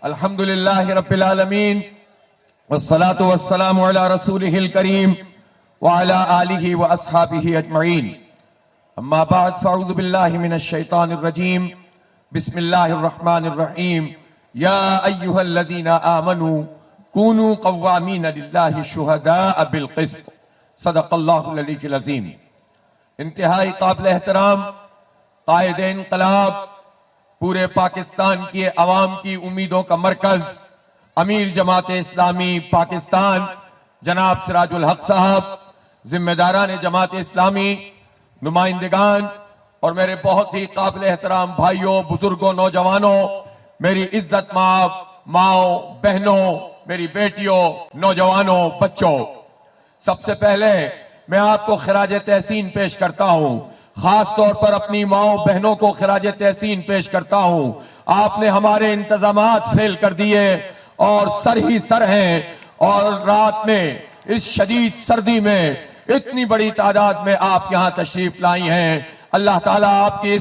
अल्हम्दुलिल्लाहि रब्बिल आलमीन वस्सलातु वस्सलामु अला रसूलिहिल करीम व अला आलिहि व अस्हाबिहि अजमईन। अम्मा बाद फ़अऊज़ु बिल्लाहि मिनश शैतानिर रजीम। बिस्मिल्लाहिर रहमानिर रहीम। या अय्युहल्लज़ीना आमनू कूनू क़व्वामीना लिल्लाहि शुहदाअ बिल क़िस्त। सदक़ल्लाहुल अलीयुल अज़ीम। इंतहाई काबिल एहतराम कायदे इन्क़लाब, पूरे पाकिस्तान की अवाम की उम्मीदों का मरकज, अमीर जमात इस्लामी पाकिस्तान जनाब सिराजुल हक साहब, जिम्मेदारान जमात इस्लामी, नुमाइंदगान और मेरे बहुत ही काबिल एहतराम भाइयों, बुजुर्गों, नौजवानों, मेरी इज्जत माओ, बहनों, मेरी बेटियों, नौजवानों, बच्चों, सबसे पहले मैं आपको खिराज तहसीन पेश करता हूं। खास तौर पर अपनी माओ बहनों को खिराज तहसीन पेश करता हूं। आपने हमारे इंतजामात फेल कर दिए और सर ही सर हैं, और रात में इस शदीद सर्दी में इतनी बड़ी तादाद में आप यहां तशरीफ लाई हैं। अल्लाह ताला आपकी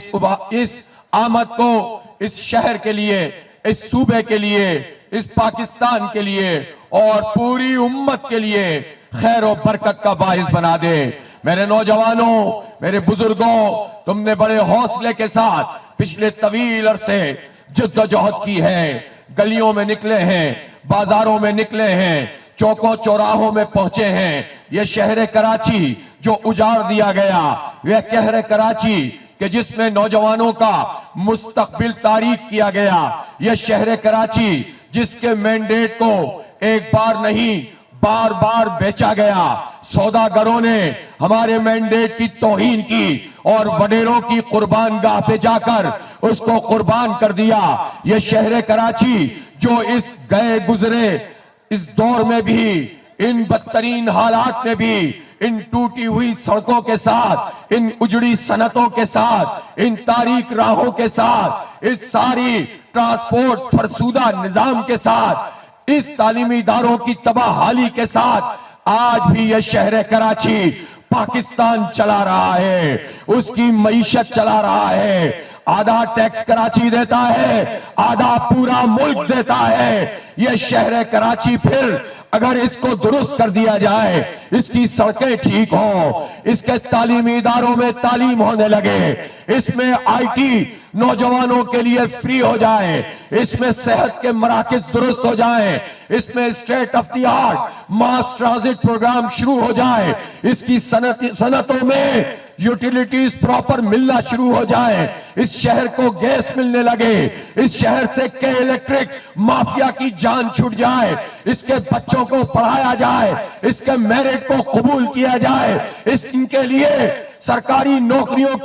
इस आमद को इस शहर के लिए, इस सूबे के लिए, इस पाकिस्तान के लिए और पूरी उम्मत के लिए खैर और बरकत का बाइस बना दे। मेरे नौजवानों, मेरे बुजुर्गों, तुमने बड़े हौसले के साथ पिछले तवील अरसे जद्दोजहद की है। गलियों में निकले हैं, बाजारों में निकले हैं, चौकों चौराहों में पहुंचे हैं। यह शहर कराची जो उजाड़ दिया गया, यह शहर कराची कि जिसमें नौजवानों का मुस्तकबिल तारीख किया गया, यह शहर कराची जिसके मैंडेट को एक बार नहीं बार बार बेचा गया। सौदागरों ने हमारे मैंडेट की तौहीन की और वडेरों की कुर्बान गाह पे जाकर उसको कुर्बान कर दिया। यह शहर कराची जो इस गए गुजरे इस दौर में भी, इन बदतरीन हालात में भी, इन टूटी हुई सड़कों के साथ, इन उजड़ी सनतों के साथ, इन तारीख राहों के साथ, इस सारी ट्रांसपोर्ट फरसूदा निजाम के साथ, इस तालीमी इदारों की तबाहाली के साथ आज भी यह शहर कराची पाकिस्तान चला रहा है, उसकी मईशत चला रहा है। आधा टैक्स कराची देता है, आधा पूरा मुल्क देता है। यह शहर कराची फिर अगर इसको दुरुस्त कर दिया जाए, इसकी सड़कें ठीक हो, इसके तालीमी इदारों में तालीम होने लगे, इसमें आईटी नौजवानों के लिए फ्री हो जाए, इसमें सेहत के मराकज दुरुस्त हो जाए, इसमें state of the art mass transit program शुरू हो जाए, इसकी सनतों में यूटिलिटीज प्रॉपर मिलना शुरू हो जाए, इस शहर को गैस मिलने लगे, इस शहर से के इलेक्ट्रिक माफिया की जान छूट जाए, इसके बच्चों को पढ़ाया जाए, इसके मेरिट को कबूल किया जाए, इनके लिए सरकारी नौकरियों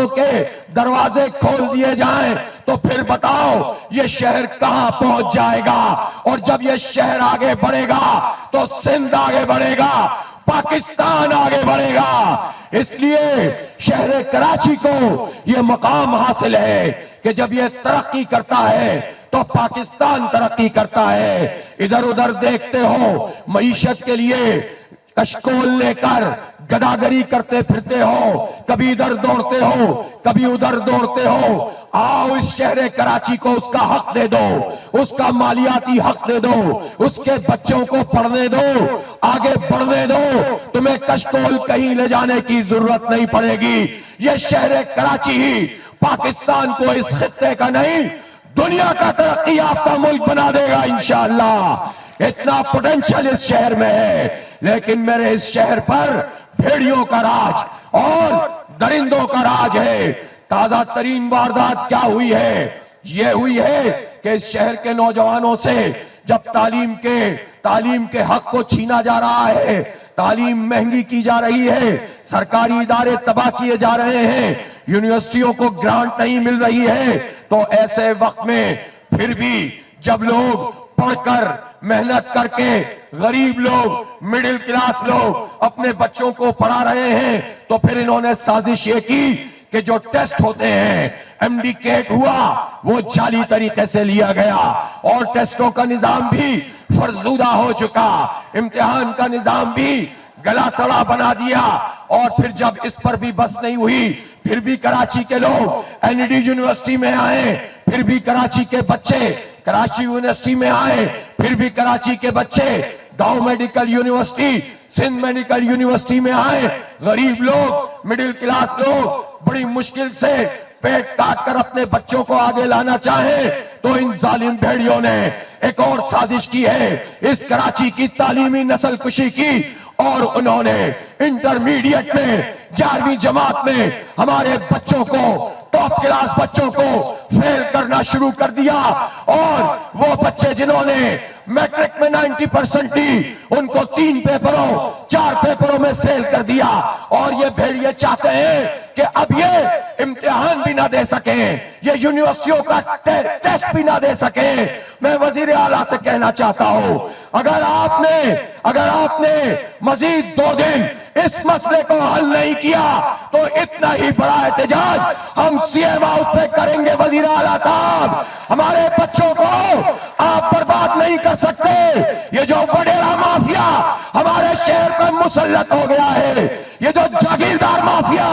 के दरवाजे खोल दिए जाएं, तो फिर बताओ ये शहर कहां पहुंच जाएगा। और जब ये शहर आगे बढ़ेगा तो सिंध आगे बढ़ेगा, पाकिस्तान आगे बढ़ेगा। इसलिए शहर कराची को यह मकाम हासिल है कि जब यह तरक्की करता है तो पाकिस्तान तरक्की करता है। इधर उधर देखते हो, मईशत के लिए कशकोल लेकर गदागरी करते फिरते हो, कभी इधर दौड़ते हो, कभी उधर दौड़ते हो। आओ इस शहर कराची को उसका हक दे दो, उसका मालियाती हक दे दो, उसके बच्चों को पढ़ने दो, आगे बढ़ने दो। तुम्हें कशकोल कहीं ले जाने की जरूरत नहीं पड़ेगी। यह शहर कराची ही पाकिस्तान को इस खित्ते का नहीं, दुनिया का तरक्की याफ्ता मुल्क बना देगा इंशाअल्लाह। इतना पोटेंशियल इस शहर में है, लेकिन मेरे इस शहर पर भेड़ियों का राज और दरिंदों का राज है। ताजा तरीन वारदात क्या हुई है? यह हुई है कि इस शहर के नौजवानों से जब तालीम के हक को छीना जा रहा है, तालीम महंगी की जा रही है, सरकारी इदारे तबाह किए जा रहे हैं, यूनिवर्सिटियों को ग्रांट नहीं मिल रही है, तो ऐसे वक्त में फिर भी जब लोग पढ़कर मेहनत करके, गरीब लोग, मिडिल क्लास लोग अपने बच्चों को पढ़ा रहे हैं, तो फिर इन्होंने साजिश ये की कि जो टेस्ट होते हैं, एमडी केट हुआ, वो जाली तरीके से लिया गया और टेस्टों का निजाम भी फर्जूदा हो चुका, इम्तिहान का निजाम भी गला सड़ा बना दिया। और फिर जब इस पर भी बस नहीं हुई, फिर भी कराची के लोग एनडी यूनिवर्सिटी में आए, फिर भी कराची के बच्चे कराची यूनिवर्सिटी में आए, फिर भी कराची के बच्चे Dow medical university, Sindh medical university में आए। गरीब लोग, मिडिल क्लास लोग बड़ी मुश्किल से पेट काट कर अपने बच्चों को आगे लाना चाहे तो इन जालिम भेड़ियों ने एक और साजिश की है, इस कराची की तालीमी नस्ल कुशी की, और उन्होंने इंटरमीडिएट में 11वीं जमात में हमारे बच्चों को, टॉप क्लास बच्चों को फेल करना शुरू कर दिया। और वो बच्चे जिन्होंने मैट्रिक में 90% दी, उनको 3 पेपरों 4 पेपरों में फेल कर दिया। और ये भेड़िए चाहते हैं कि अब ये इम्तिहान भी ना दे सके, ये यूनिवर्सिटियों का टेस्ट भी ना दे सके। मैं वजीर आला से कहना चाहता हूं, अगर आपने मजीद 2 दिन इस मसले को हल नहीं किया तो इतना ही बड़ा एहतजाज हम सीएम हाउस पे करेंगे। वजीर आला साहब, हमारे बच्चों को आप बर्बाद नहीं कर सकते। ये जो वडेरा माफिया हमारे शहर पर मुसल्लत हो गया है, ये जो जागीरदार माफिया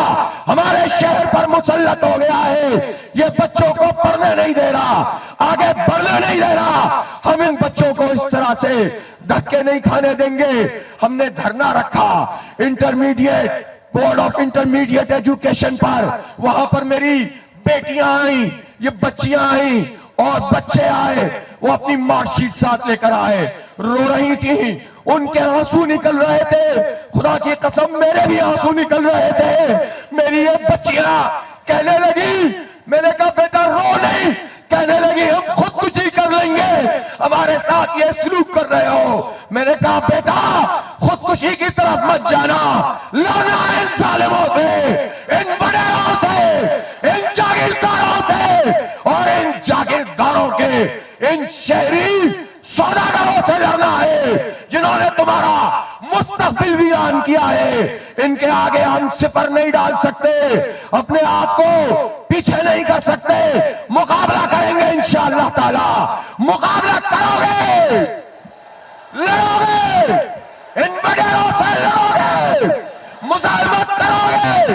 हमारे शहर पर मुसल्लत हो गया है, ये बच्चों को पढ़ने नहीं दे रहा, आगे बढ़ने नहीं दे रहा। हम इन बच्चों को इस तरह से धक्के नहीं खाने देंगे। हमने धरना रखा intermediate, board of intermediate education पर। वहां पर मेरी बेटियां आई, ये बच्चियां आई और बच्चे आए, वो अपनी मार्कशीट साथ लेकर आए, रो रही थी, उनके आंसू निकल रहे थे। खुदा की कसम मेरे भी आंसू निकल रहे थे। मेरी ये बच्चियां कहने लगी, मैंने कहा बेटा रो नहीं, कहने लगी हम खुदकुशी कर लेंगे, हमारे साथ ये सलूक कर रहे हो। मैंने कहा बेटा खुदकुशी की तरफ मत जाना, लड़ना है इन जालिमों से, इन बड़ेरों से, इन जागीरदारों से, और इन जागीरदारों के, इन शहरी सौदागरों से लड़ना है जिन्होंने तुम्हारा मुस्तकबिल वीरान किया है। इनके आगे हम सिपर नहीं डाल सकते, अपने आप को पीछे नहीं कर सकते। मुकाबला करेंगे इंशाअल्लाह ताला, मुकाबला करोगे, लड़ोगे, इन बड़ेरों से लड़ोगे, मुजाहिमत करोगे,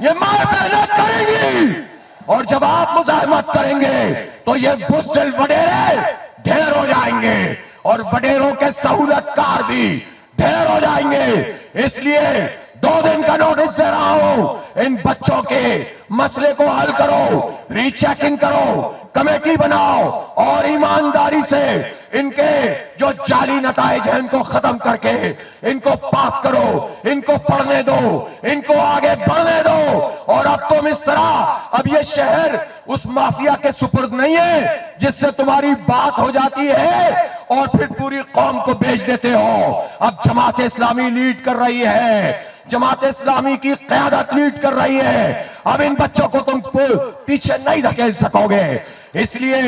ये मां मेहनत करेंगी। और जब आप मुजाहिमत करेंगे तो ये बुज़दिल वडेरे ढेर हो जाएंगे और वडेरों के सहूलतकार भी ढेर हो जाएंगे। इसलिए 2 दिन का नोटिस दे रहा हूं, इन बच्चों के मसले को हल करो, रीचेकिंग करो, कमेटी बनाओ और ईमानदारी से इनके जो जाली नताइज हैं इनको खत्म करके इनको पास करो, इनको पढ़ने दो, इनको आगे बढ़ने दो। और अब तुम इस तरह, अब ये शहर उस माफिया के सुपुर्द नहीं है जिससे तुम्हारी बात हो जाती है और फिर पूरी कौम को बेच देते हो। अब जमात इस्लामी लीड कर रही है, जमात इस्लामी की क़यादत लीड कर रही है। अब इन बच्चों को तुम पीछे नहीं धकेल सकोगे। इसलिए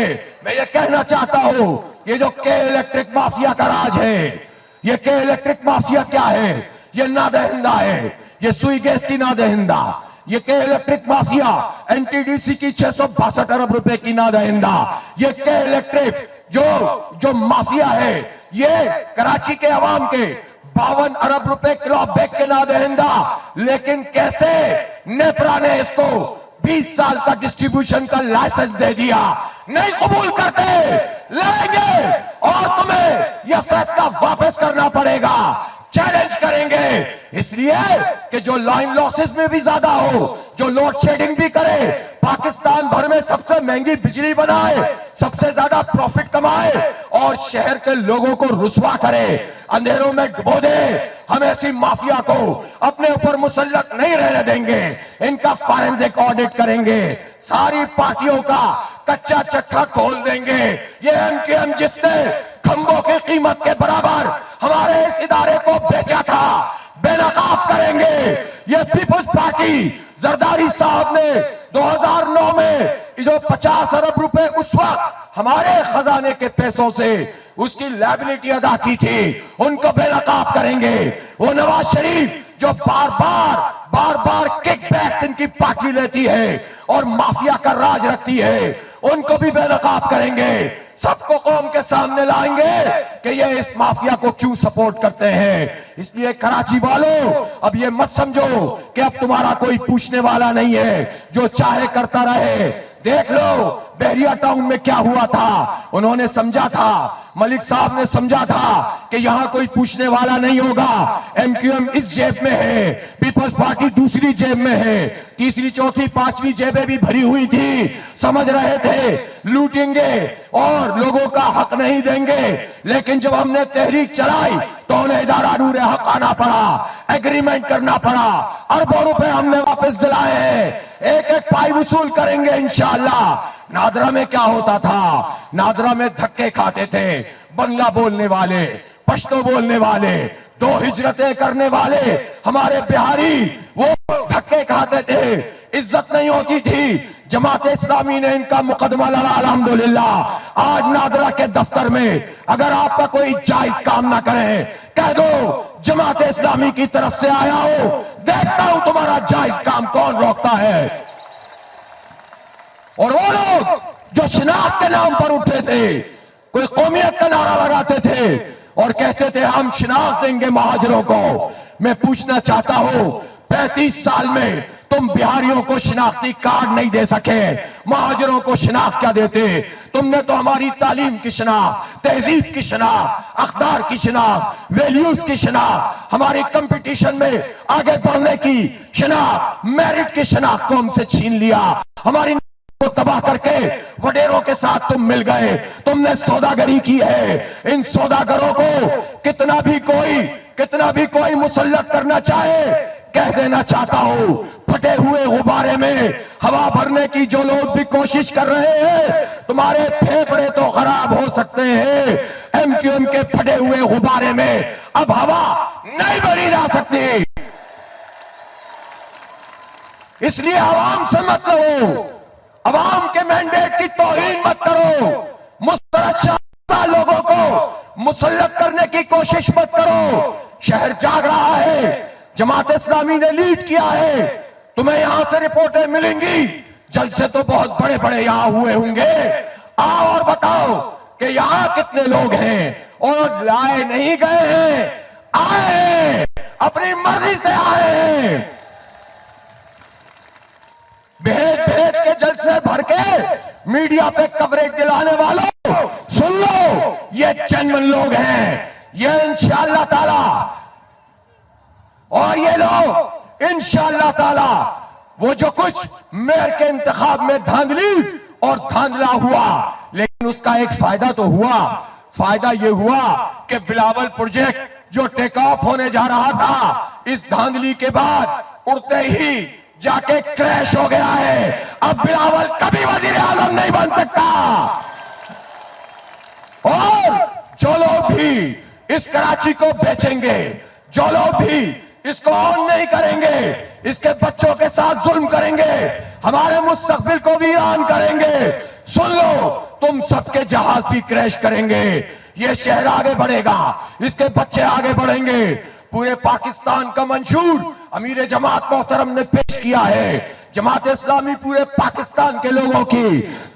मैं ये कहना चाहता हूं, ये जो के इलेक्ट्रिक माफिया का राज है, ये के इलेक्ट्रिक माफिया क्या है? ये नादहिंदा है, ये सुई गैस की नादहिंदा। ये के इलेक्ट्रिक माफिया एनटीडीसी की 662 अरब रुपए की नादहिंदा। ये के इलेक्ट्रिक जो माफिया है, ये कराची के अवाम के 52 अरब रुपए किलो बैग के नादहिंदा। लेकिन कैसे नेपरा ने इसको 20 साल का डिस्ट्रीब्यूशन का लाइसेंस दे दिया। नहीं कबूल करते, लड़ेंगे और तुम्हें यह फैसला वापस करना पड़ेगा। चैलेंज करेंगे, इसलिए कि जो लाइन लॉसेस में भी ज्यादा हो, जो लोड शेडिंग भी करे, पाकिस्तान भर में सबसे महंगी बिजली बनाए, सबसे ज्यादा प्रॉफिट कमाए और शहर के लोगों को रुसवा करे, अंधेरों में डुबो दे। हम ऐसी माफिया को अपने ऊपर मुसल्लत नहीं रहने देंगे। इनका फॉरेंसिक ऑडिट करेंगे, सारी पार्टियों का कच्चा चक्का खोल देंगे। ये एमकेएम जिसने खंभों की कीमत के बराबर हमारे इस इदारे को बेचा था, बेनकाब करेंगे। ये पीपुल्स पार्टी जरदारी साहब ने 2009 में जो 50 अरब रुपए उस वक्त हमारे खजाने के पैसों से उसकी लायबिलिटी अदा की थी, उनको बेनकाब करेंगे। वो नवाज शरीफ जो बार बार किकबैक्स इनकी पार्टी लेती है और माफिया का राज रखती है, उनको भी बेनकाब करेंगे। सबको कौम के सामने लाएंगे कि ये इस माफिया को क्यों सपोर्ट करते हैं। इसलिए कराची वालों, अब ये मत समझो कि अब तुम्हारा कोई पूछने वाला नहीं है, जो चाहे करता रहे। देख लो बहरिया टाउन में क्या हुआ था। उन्होंने समझा था, मलिक साहब ने समझा था कि यहां कोई पूछने वाला नहीं होगा। एमक्यूएम इस जेब में है, पीपल्स पार्टी दूसरी जेब में है, तीसरी चौथी पांचवी जेबें भी भरी हुई थी। समझ रहे थे लूटेंगे और लोगों का हक नहीं देंगे, लेकिन जब हमने तहरीक चलाई तो उन्हें इदारा नूर हक आना पड़ा, एग्रीमेंट करना पड़ा, अरबों रुपए हमने वापस दिलाए हैं, एक एक पाई वसूल करेंगे इंशाअल्लाह। नादरा में क्या होता था? नादरा में धक्के खाते थे बंगला बोलने वाले, पश्तो बोलने वाले, दो हिजरतें करने वाले हमारे बिहारी, वो धक्के खाते थे, इज्जत नहीं होती थी। जमात इस्लामी ने इनका मुकदमा लड़ा अल्हम्दुलिल्लाह। आज नादरा के दफ्तर में अगर आपका कोई जायज काम ना करे, कह दो जमात इस्लामी की तरफ से आया हो, देखता हूं तुम्हारा जायज काम कौन रोकता है। और वो लोग जो शनाख्त के नाम पर उठे थे, कोई कौमियत का नारा लगाते थे और कहते थे हम शनाख्त देंगे महाजरों को, मैं पूछना चाहता हूं 35 साल में तुम बिहारियों को शनाख्ती कार्ड नहीं दे सके, महाजरों को शनाख्त क्या देते? तुमने तो हमारी तालीम की शनाख्त, तहजीब की शनाख्त, अखबार की शनाख्त, वैल्यूज की शनाख्त, हमारी कंपटीशन में आगे बढ़ने की शनाख्त, मेरिट की शनाख्त को हमसे छीन लिया। हमारी को तबाह करके वडेरों के साथ तुम मिल गए, तुमने सौदागरी की है। इन सौदागरों को कितना भी कोई मुसल्लत करना चाहे, कह देना चाहता हूं, फटे हुए गुब्बारे में हवा भरने की जो लोग भी कोशिश कर रहे हैं, तुम्हारे फेफड़े तो खराब हो सकते हैं। एमक्यूएम के फटे हुए गुब्बारे में अब हवा नहीं भरी जा सकती, इसलिए आवाम से मत लड़ो, अवाम के मैंडेट की तौहीन मत करो, मुस्तरद लोगों को मुसल्लत करने की कोशिश मत करो। शहर जाग रहा है, जमात इस्लामी ने लीड किया है, तुम्हें यहां से रिपोर्टें मिलेंगी, जलसे तो बहुत बड़े बड़े यहां हुए होंगे। आओ और बताओ कि यहां कितने लोग हैं और लाए नहीं गए हैं, आए हैं, अपनी मर्जी से आए हैं। भेज के जलसे भर के मीडिया पे कवरेज दिलाने वालों, सुन लो, ये जेन्युइन लोग हैं, ये इंशाअल्लाह ताला, और ये लोग इंशाअल्लाह ताला वो जो कुछ मेयर के इंतखाब में धांधली और धांधला हुआ, लेकिन उसका एक फायदा तो हुआ। फायदा ये हुआ कि बिलावल प्रोजेक्ट जो टेक ऑफ होने जा रहा था, इस धांधली के बाद उड़ते ही जाके क्रैश हो गया है। अब बिलावल कभी वजीर आलम नहीं बन सकता। और जो लोग भी इस कराची को बेचेंगे, जो लोग भी इसको ऑन नहीं करेंगे, इसके बच्चों के साथ जुल्म करेंगे, हमारे मुस्तकबिल को वीरान करेंगे, सुन लो, तुम सबके जहाज भी क्रैश करेंगे। ये शहर आगे बढ़ेगा, इसके बच्चे आगे बढ़ेंगे। पूरे पाकिस्तान का मंशूर अमीर जमात मोहतरम ने पेश किया है। जमात इस्लामी पूरे पाकिस्तान के लोगों की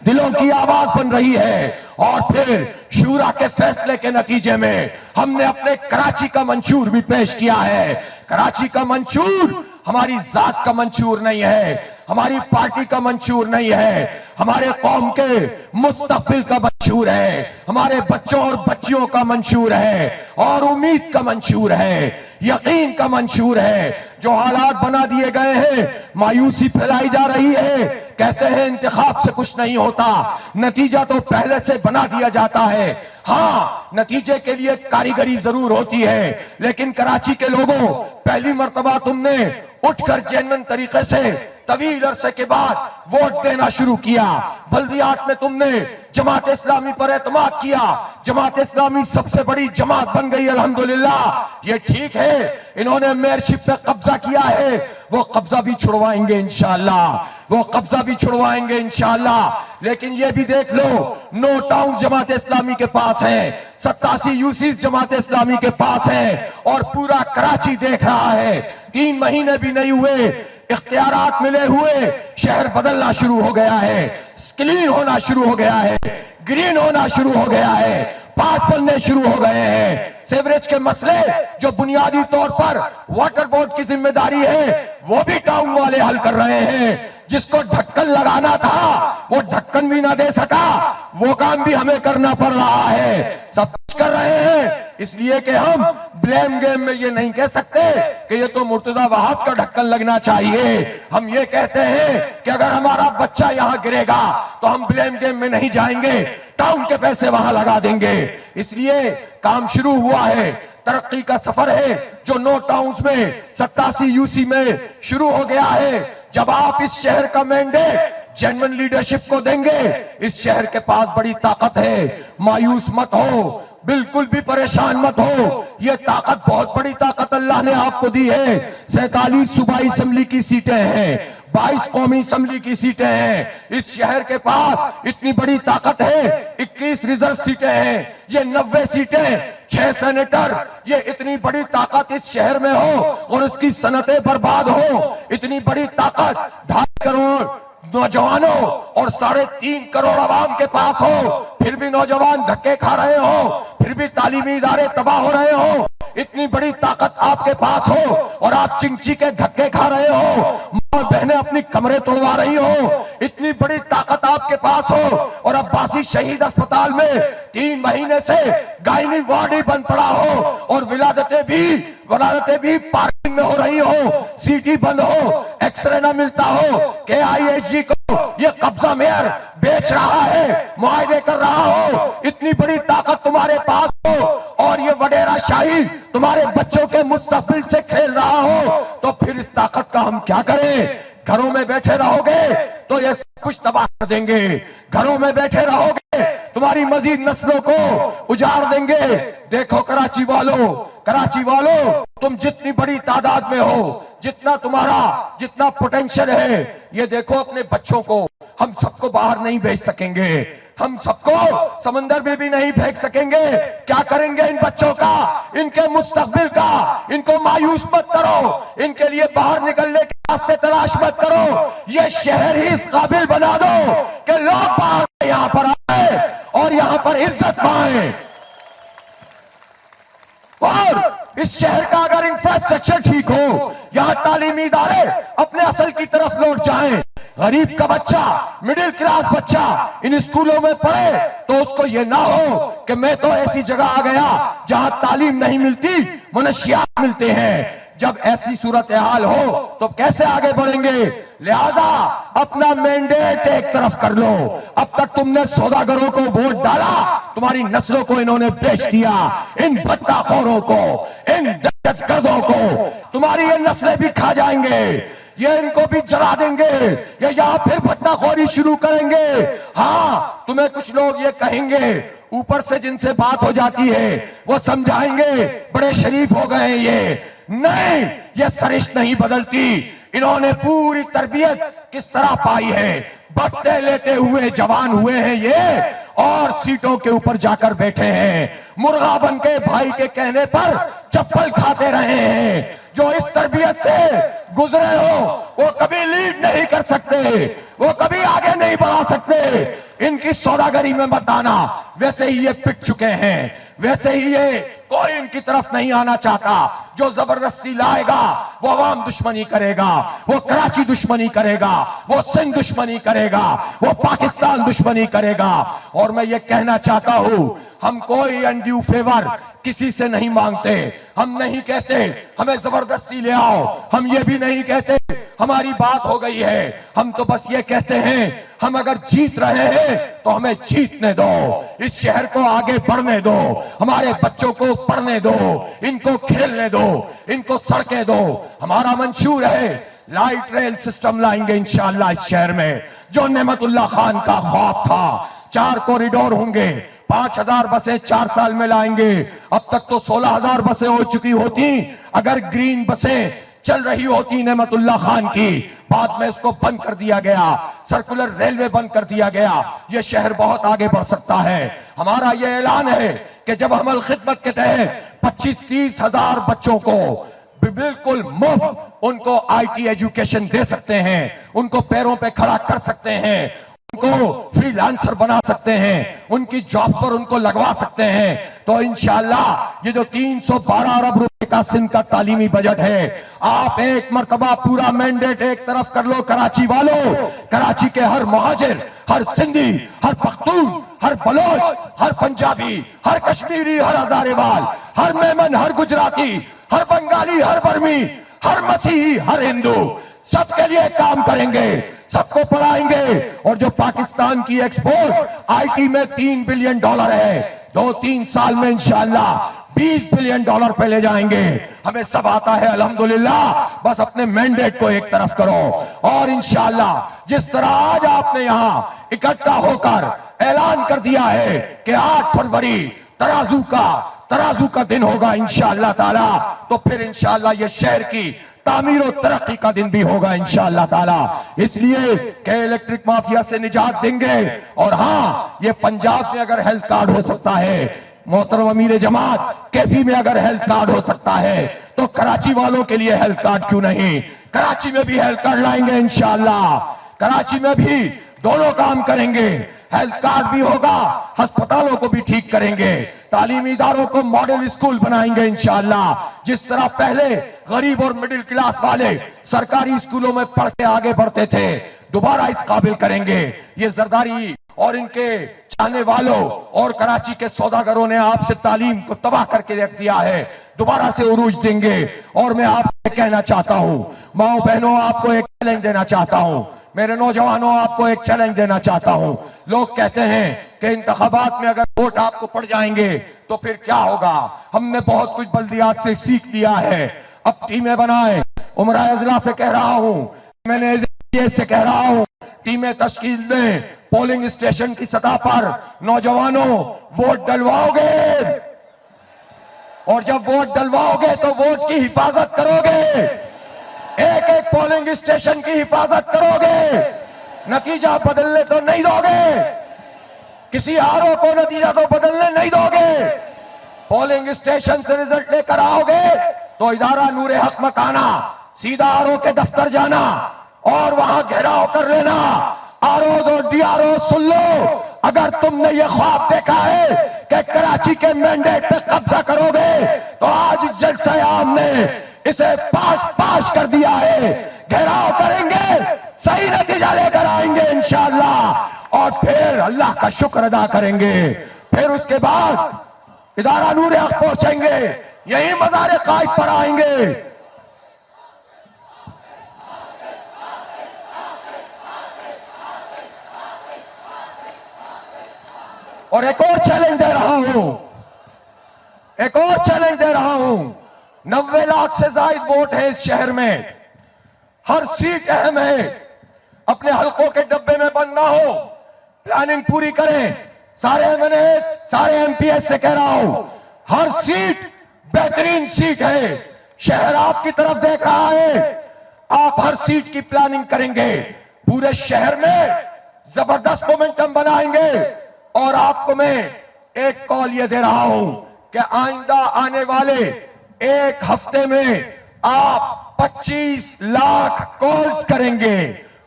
दिलों की आवाज बन रही है, और फिर शूरा के फैसले के नतीजे में हमने अपने कराची का मंशूर भी पेश किया है। कराची का मंशूर हमारी जात का मंशूर नहीं है, हमारी पार्टी का मंशूर नहीं है, हमारे कौम के मुस्तकबिल का मंशूर है, हमारे बच्चों और बच्चियों का मंशूर है, और उम्मीद का मंशूर है, यकीन का मंशूर है। जो हालात बना दिए गए हैं, मायूसी फैलाई जा रही है, कहते हैं इंतखाब से कुछ नहीं होता, नतीजा तो पहले से बना दिया जाता है। हाँ, नतीजे के लिए कारीगरी जरूर होती है, लेकिन कराची के लोगों, पहली मर्तबा तुमने उठकर जेन्युइन तरीके से तवील अरसे के बाद वोट देना शुरू किया। बल्दियात में तुमने जमात इस्लामी पर एतमाद किया, जमात इस्लामी सबसे बड़ी जमात बन गई अल्हम्दुलिल्लाह। ये ठीक है, इन्होंने मेयरशिप पे कब्जा किया है, वो कब्जा भी छुड़वाएंगे इंशाअल्लाह, वो कब्जा भी छुड़वाएंगे इंशाअल्लाह। लेकिन ये भी देख लो, 9 टाउन जमात इस्लामी के पास है, 87 यूसीज जमात इस्लामी के पास है, और पूरा कराची देख रहा है। 3 महीने भी नहीं हुए, इख्तियारात मिले हुए शहर बदलना शुरू हो गया है, क्लीन होना शुरू हो गया है, ग्रीन होना शुरू हो गया है, पास बनने शुरू हो गए हैं। सेवरेज के मसले जो बुनियादी तौर पर वाटर बोर्ड की जिम्मेदारी है वो भी टाउन वाले हल कर रहे हैं। जिसको ढक्कन लगाना था वो ढक्कन भी ना दे सका, वो काम भी हमें करना पड़ रहा है। सब कुछ कर रहे हैं इसलिए कि हम ब्लेम गेम में ये नहीं कह सकते कि ये तो मुर्तजा वहाब का ढक्कन लगना चाहिए। हम ये कहते हैं कि अगर हमारा बच्चा यहां गिरेगा तो हम ब्लेम गेम में नहीं जाएंगे, टाउन के पैसे वहां लगा देंगे। इसलिए काम शुरू हुआ है, तरक्की का सफर है जो 9 टाउन्स में 87 यूसी में शुरू हो गया है। जब आप इस शहर का मैंडेट जेन्युइन लीडरशिप को देंगे, इस शहर के पास बड़ी ताकत है। मायूस मत हो, बिल्कुल भी परेशान मत हो, ये ताकत बहुत बड़ी ताकत अल्लाह ने आपको दी है। 47 सूबाई असेंबली की सीटें हैं, 22 कौमी असेंबली की सीटें हैं। इस शहर के पास इतनी बड़ी ताकत है, 21 रिजर्व सीटें हैं, ये 90 सीटें, 6 सेनेटर, ये इतनी बड़ी ताकत इस शहर में हो और उसकी सनतें बर्बाद हो, इतनी बड़ी ताकत 2.5 करोड़ नौजवानों और 3.5 करोड़ आवाम के पास हो, फिर भी नौजवान धक्के खा रहे हो, फिर भी तालीमी इदारे तबाह हो रहे हो, इतनी बड़ी ताकत आपके पास हो और आप चिंची के धक्के खा रहे हो, मां बहनें अपनी कमरे तोड़वा रही हो, इतनी बड़ी ताकत आपके पास हो और अब्बासी शहीद अस्पताल में 3 महीने से गायनी वार्ड ही बंद पड़ा हो और विलादतें भी पार्किंग में हो रही हो, सीटी बंद हो, एक्सरे ना मिलता हो, KIHG को ये कब्जा मेयर बेच रहा है, मुआयदे कर रहा हो, इतनी बड़ी ताकत तुम्हारे पास हो और ये वडेरा शाही तुम्हारे बच्चों के मुस्तकबिल से खेल रहा हो, तो फिर इस ताकत का हम क्या करें? घरों में बैठे रहोगे तो ये सब कुछ तबाह कर देंगे, घरों में बैठे रहोगे तुम्हारी मजीद नस्लों को उजाड़ देंगे। देखो कराची वालों, तुम जितनी बड़ी तादाद में हो, जितना पोटेंशियल है, ये देखो अपने बच्चों को हम सबको बाहर नहीं भेज सकेंगे, हम सबको समंदर में भी नहीं फेंक सकेंगे। क्या करेंगे इन बच्चों का, इनके मुस्तकबिल का? इनको मायूस मत करो, इनके लिए बाहर निकलने के रास्ते तलाश मत करो, ये शहर ही इस काबिल बना दो कि लोग बाहर से यहां पर आए और यहां पर इज्जत पाए। और इस शहर का अगर इंफ्रास्ट्रक्चर ठीक हो, यहां तालीमी इदारे अपने असल की तरफ लौट जाएं, गरीब का बच्चा, मिडिल क्लास बच्चा इन स्कूलों में पढ़े तो उसको ये ना हो कि मैं तो ऐसी जगह आ गया जहां तालीम नहीं मिलती, मनशियात मिलते हैं। जब ऐसी सूरत हाल हो तो कैसे आगे बढ़ेंगे? लिहाजा अपना मैंडेट एक तरफ कर लो। अब तक तुमने सौदागरों को वोट डाला, तुम्हारी नस्लों को इन्होंने बेच दिया, इन भत्ताखोरों को, इन दहशतगर्दों को तुम्हारी ये नस्लें भी खा जाएंगे, ये इनको भी जला देंगे, ये यहाँ फिर भत्ताखोरी शुरू करेंगे। हाँ, तुम्हें कुछ लोग ये कहेंगे, ऊपर से जिनसे बात हो जाती है वो समझाएंगे बड़े शरीफ हो गए हैं ये। नहीं, ये सरिश्त नहीं बदलती। इन्होंने पूरी तरबियत किस तरह पाई है, बत्ते लेते हुए जवान हुए हैं ये और सीटों के ऊपर जाकर बैठे हैं, मुर्गा बन के भाई के कहने पर चप्पल खाते रहे हैं। जो इस तरबियत से गुजरे हो वो कभी लीड नहीं कर सकते, वो कभी आगे नहीं बढ़ा सकते। इनकी सौदागरी में मत आना, वैसे ही ये पिट चुके हैं, वैसे ही ये कोई इनकी तरफ नहीं आना चाहता। जो जबरदस्ती लाएगा वो अवाम दुश्मनी करेगा, वो कराची दुश्मनी करेगा, वो सिंध दुश्मनी करेगा, वो पाकिस्तान दुश्मनी करेगा। और मैं ये कहना चाहता हूं, हम कोई अनड्यू फेवर किसी से नहीं मांगते। हम नहीं कहते हमें जबरदस्ती ले आओ, हम ये भी नहीं कहते हमारी बात हो गई है। हम तो बस ये कहते हैं हम अगर जीत रहे हैं तो हमें जीतने दो, इस शहर को आगे बढ़ने दो, हमारे बच्चों को पढ़ने दो, इनको खेलने दो, इनको सड़कें दो। हमारा मंशूर है लाइट रेल सिस्टम लाएंगे इंशाअल्लाह इस शहर में, जो नेमतुल्लाह खान का ख्वाब था। 4 कॉरिडोर होंगे, 5000 बसें 4 साल में लाएंगे। अब तक तो 16000 बसें हो चुकी होती अगर ग्रीन बसें चल रही होती नेमतुल्लाह खान की। बाद में इसको बंद कर दिया गया, सर्कुलर रेलवे बंद कर दिया गया। यह शहर बहुत आगे बढ़ सकता है। हमारा यह ऐलान है कि जब हम अल खिदमत के तहत 25-30 हजार बच्चों को बिल्कुल मुफ्त उनको IT एजुकेशन दे सकते हैं, उनको पैरों पे खड़ा कर सकते हैं, उनको फ्रीलांसर बना सकते हैं, उनकी जॉब पर उनको लगवा सकते हैं, तो इंशाअल्लाह ये जो 312 अरब रुपए का सिंध का तालीमी बजट है, आप एक मर्तबा पूरा मैंडेट एक तरफ कर लो कराची वालों। कराची के हर मुहाजिर, हर सिंधी, हर पख्तून, हर बलोच, हर पंजाबी, हर कश्मीरी, हर हजारेवाल, हर मेमन, हर गुजराती, हर बंगाली, हर बर्मी, हर मसीही, हर हिंदू, सबके लिए काम करेंगे, सबको पढ़ाएंगे। और जो पाकिस्तान की एक्सपोर्ट आईटी में $3 बिलियन है, 2-3 साल में इंशाअल्लाह $20 बिलियन पे ले जाएंगे। हमें सब आता है अल्हम्दुलिल्लाह, बस अपने मैंडेट को एक तरफ करो। और इंशाअल्लाह जिस तरह आज आपने यहां इकट्ठा होकर ऐलान कर दिया है कि 8 फरवरी तराजू का दिन होगा इंशाअल्लाह ताला, तो फिर इंशाअल्लाह ये शहर की तामीर और तरक्की का दिन भी होगा इंशाअल्लाह ताला। इसलिए के इलेक्ट्रिक माफिया से निजात देंगे। और हाँ, ये पंजाब में अगर हेल्थ कार्ड हो सकता है, मोहतरम अमीर जमात केपी में अगर हेल्थ कार्ड हो सकता है, तो कराची वालों के लिए हेल्थ कार्ड क्यों नहीं? कराची में भी हेल्थ कार्ड लाएंगे इंशाअल्लाह। कराची में भी दोनों काम करेंगे, हेल्थ कार्ड भी होगा, अस्पतालों को भी ठीक करेंगे, तालीमी इदारों को मॉडल स्कूल बनाएंगे इंशाअल्लाह। जिस तरह पहले गरीब और मिडिल क्लास वाले सरकारी स्कूलों में पढ़ के आगे बढ़ते थे, दोबारा इस काबिल करेंगे। ये जरदारी और इनके चाहने वालों और कराची के सौदागरों ने आपसे तालीम को तबाह करके रख दिया है, दोबारा से उरूज देंगे। और मैं आपसे कहना चाहता हूं, माओ बहनों, आपको एक चैलेंज देना चाहता हूं, मेरे नौजवानों, आपको एक चैलेंज देना चाहता हूं। लोग कहते हैं कि इंतखाबात में अगर वोट आपको पड़ जाएंगे तो फिर क्या होगा? हमने बहुत कुछ बल्दियात से सीख लिया है, अब टीमें बनाएं। उमरा अजला से कह रहा हूं, मैंने से कह रहा हूं, टीमें तश्कील दें, पोलिंग स्टेशन की सतह पर नौजवानों वोट डलवाओगे, और जब वोट डलवाओगे तो वोट की हिफाजत करोगे, एक एक पोलिंग स्टेशन की हिफाजत करोगे, नतीजा बदलने तो नहीं दोगे, किसी आरओ को नतीजा तो बदलने नहीं दोगे। पोलिंग स्टेशन से रिजल्ट लेकर आओगे तो इदारा नूरे हक मत आना, सीधा आरओ के दफ्तर जाना और वहां घेराव कर लेना। आरओ और डीआरओ सुन लो, अगर तुमने ये ख्वाब देखा है कि कराची के मैंडेट पे कब्जा करोगे, तो आज इस जलसे आम ने इसे पास कर दिया है। घेराव करेंगे, सही नतीजा लेकर आएंगे इंशाअल्लाह, और फिर अल्लाह का शुक्र अदा करेंगे। फिर उसके बाद इदारा नूरे हक पहुंचेंगे, यही मज़ार कायद पर आएंगे। और एक और चैलेंज दे रहा हूं, 90 लाख से ज्यादा वोट है इस शहर में, हर सीट अहम है। अपने हलकों के डब्बे में बंद ना हो, प्लानिंग पूरी करें। सारे एमएनए, सारे एमपीएस से कह रहा हूं, हर सीट बेहतरीन सीट है, शहर आपकी तरफ देख रहा है, आप हर सीट की प्लानिंग करेंगे, पूरे शहर में जबरदस्त मोमेंटम बनाएंगे। और आपको मैं एक कॉल ये दे रहा हूं कि आइंदा आने वाले एक हफ्ते में आप 25 लाख कॉल्स करेंगे,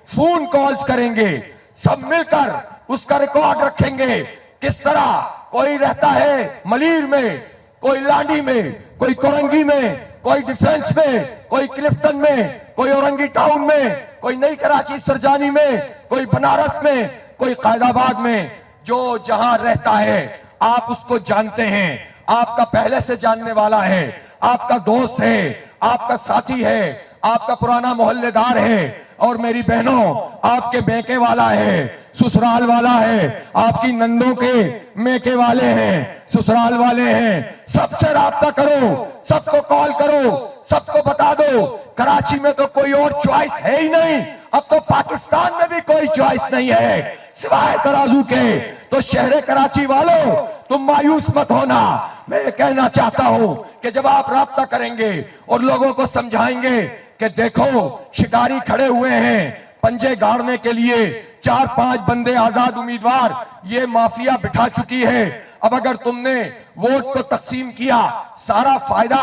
फोन कॉल्स करेंगे, सब मिलकर उसका रिकॉर्ड रखेंगे। किस तरह कोई रहता है मलीर में, कोई लांडी में, कोई कोरंगी में, कोई डिफेंस में, कोई क्लिफ्टन में, कोई औरंगी टाउन में, कोई नई कराची सरजानी में, कोई बनारस में, कोई कायदाबाद में। जो जहां रहता है आप उसको जानते हैं, आपका पहले से जानने वाला है, आपका दोस्त है, आपका साथी है, आपका पुराना मोहल्लेदार है। और मेरी बहनों, आपके बेके वाला है, ससुराल वाला है, आपकी नंदों के मेके वाले हैं, ससुराल वाले हैं। सबसे राब्ता करो, सबको कॉल करो, सबको बता दो। कराची में तो कोई और चॉइस है ही नहीं, अब तो पाकिस्तान में भी कोई चॉइस नहीं है सिवाय तराजू के। तो शहर कराची वालों, तुम मायूस मत होना। मैं कहना चाहता हूं कि जब आप राब्ता करेंगे और लोगों को समझाएंगे कि देखो शिकारी खड़े हुए हैं पंजे गाड़ने के लिए, 4-5 बंदे आजाद उम्मीदवार ये माफिया बिठा चुकी है, अब अगर तुमने वोट को तकसीम किया, सारा फायदा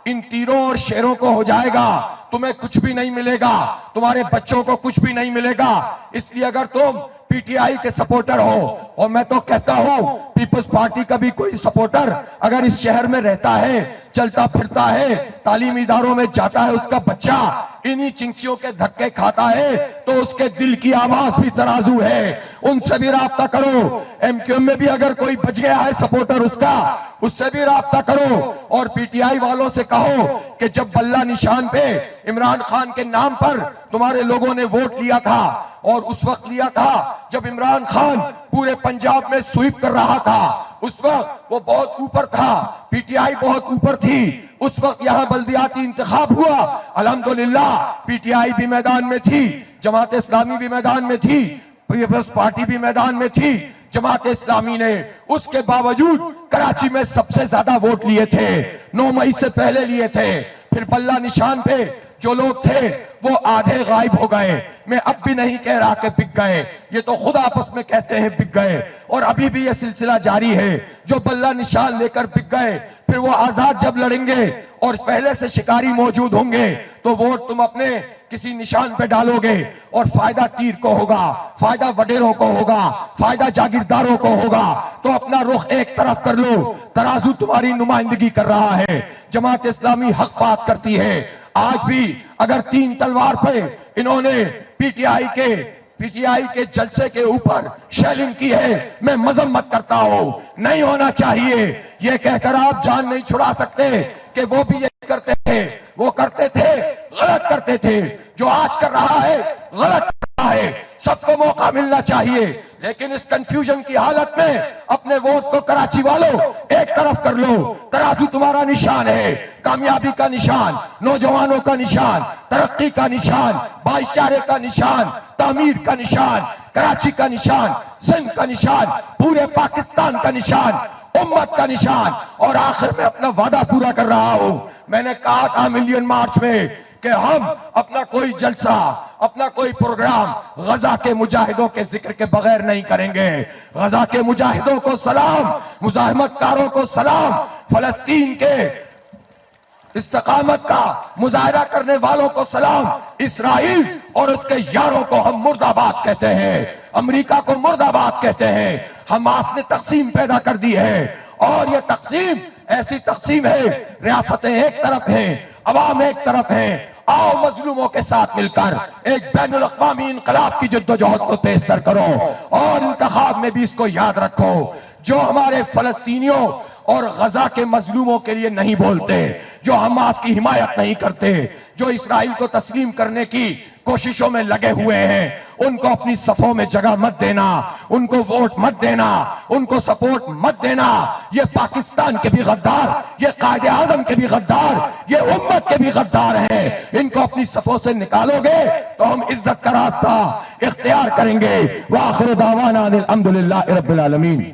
इन तीरों और शेरों को हो जाएगा, तुम्हें कुछ भी नहीं मिलेगा, तुम्हारे बच्चों को कुछ भी नहीं मिलेगा। इसलिए अगर तुम पीटीआई के सपोर्टर हो। और मैं तो कहता हूं पीपल्स पार्टी का भी कोई सपोर्टर अगर इस शहर में रहता है, चलता फिरता है, तालीमी इदारों में जाता है, उसका बच्चा इन्हीं चिंचियों के धक्के खाता है, तो उसके दिल की आवाज भी तराजू है, उनसे भी राब्ता करो। एमक्यूएम में भी अगर कोई बच गया है सपोर्टर उसका, उससे भी राब्ता करो। और पीटीआई वालों से कहो कि जब बल्ला निशान पे इमरान खान के नाम पर तुम्हारे लोगों ने वोट लिया था, और उस वक्त लिया था जब इमरान खान पूरे पंजाब में स्वीप कर रहा था, उस वक्त वो बहुत ऊपर था, पीटीआई बहुत ऊपर थी। उस वक्त यहां बल्दियाती इंतखाब हुआ, अल्हम्दुलिल्लाह पीटीआई भी मैदान में थी, जमात इस्लामी भी मैदान में थी, पीपल्स पार्टी भी मैदान में थी। जमात इस्लामी ने उसके बावजूद कराची में सबसे ज्यादा वोट लिए थे, 9 मई से पहले लिए थे। फिर बल्ला निशान पे जो लोग थे वो आधे गायब हो गए। मैं अब भी नहीं कह रहा कि बिक गए, ये तो खुद आपस में कहते हैं बिक गए, और अभी भी ये सिलसिला जारी है। जो बल्ला निशान लेकर बिक गए, फिर वो आजाद जब लड़ेंगे और पहले से शिकारी मौजूद होंगे, तो वोट तुम अपने किसी निशान पे डालोगे, और फायदा तीर को होगा, फायदा वडेरों को होगा, फायदा जागीरदारों को होगा। तो अपना रुख एक तरफ कर लो, तराजू तुम्हारी नुमाइंदगी कर रहा है। जमात इस्लामी हक बात करती है। आज भी अगर 3 तलवार पे इन्होंने पीटीआई के जलसे के ऊपर शेलिंग की है, मैं मजम्मत करता हूं, नहीं होना चाहिए। ये कहकर आप जान नहीं छुड़ा सकते कि वो भी यही करते थे, वो करते थे, गलत करते थे। जो आज कर रहा है गलत कर रहा है, सबको मौका मिलना चाहिए। लेकिन इस कंफ्यूजन की हालत में अपने वोट को कराची वालों एक तरफ कर लो। तराजू तुम्हारा निशान है, कामयाबी का निशान, नौजवानों का निशान, तरक्की का निशान, भाईचारे का निशान, तामीर का निशान, कराची का निशान, सिंध का निशान, पूरे पाकिस्तान का निशान, उम्मत का निशान। और आखिर में अपना वादा पूरा कर रहा हूं। मैंने कहा था मिलियन मार्च में कि हम अपना कोई जलसा, अपना कोई प्रोग्राम गजा के मुजाहिदों के जिक्र के बगैर नहीं करेंगे। गजा के मुजाहिदों को सलाम, मुजाहिमतकारों को सलाम, फलस्तीन के इस्तेकामत का मुजाहिरा करने वालों को सलाम, इसराइल और उसके यारों को हम मुर्दाबाद कहते हैं, अमेरिका को मुर्दाबाद कहते हैं। हमास ने तकसीम पैदा कर दी है, और ये तकसीम ऐसी तकसीम है, रियासतें एक तरफ हैं, अवाम एक तरफ है। आओ मजलूमों के साथ मिलकर एक बैनुल अक़वामी इनकलाब की जद्दोजहद को तेज तर करो, और इंतखाब में भी इसको याद रखो। जो हमारे फलस्तीनियों और गजा के मजलूमों के लिए नहीं बोलते, जो हमास की हिमायत नहीं करते, जो इसराइल को तस्लीम करने की कोशिशों में लगे हुए हैं, उनको अपनी सफों में जगह मत देना, उनको वोट मत देना, उनको सपोर्ट मत देना। ये पाकिस्तान के भी गद्दार, ये कायदे आजम के भी गद्दार, ये उम्मत के भी गद्दार हैं। इनको अपनी सफों से निकालोगे तो हम इज्जत का रास्ता इख्तियार करेंगे। व आखिर दावाना अनिल हम्दुलिल्लाहि रब्बिल आलमीन।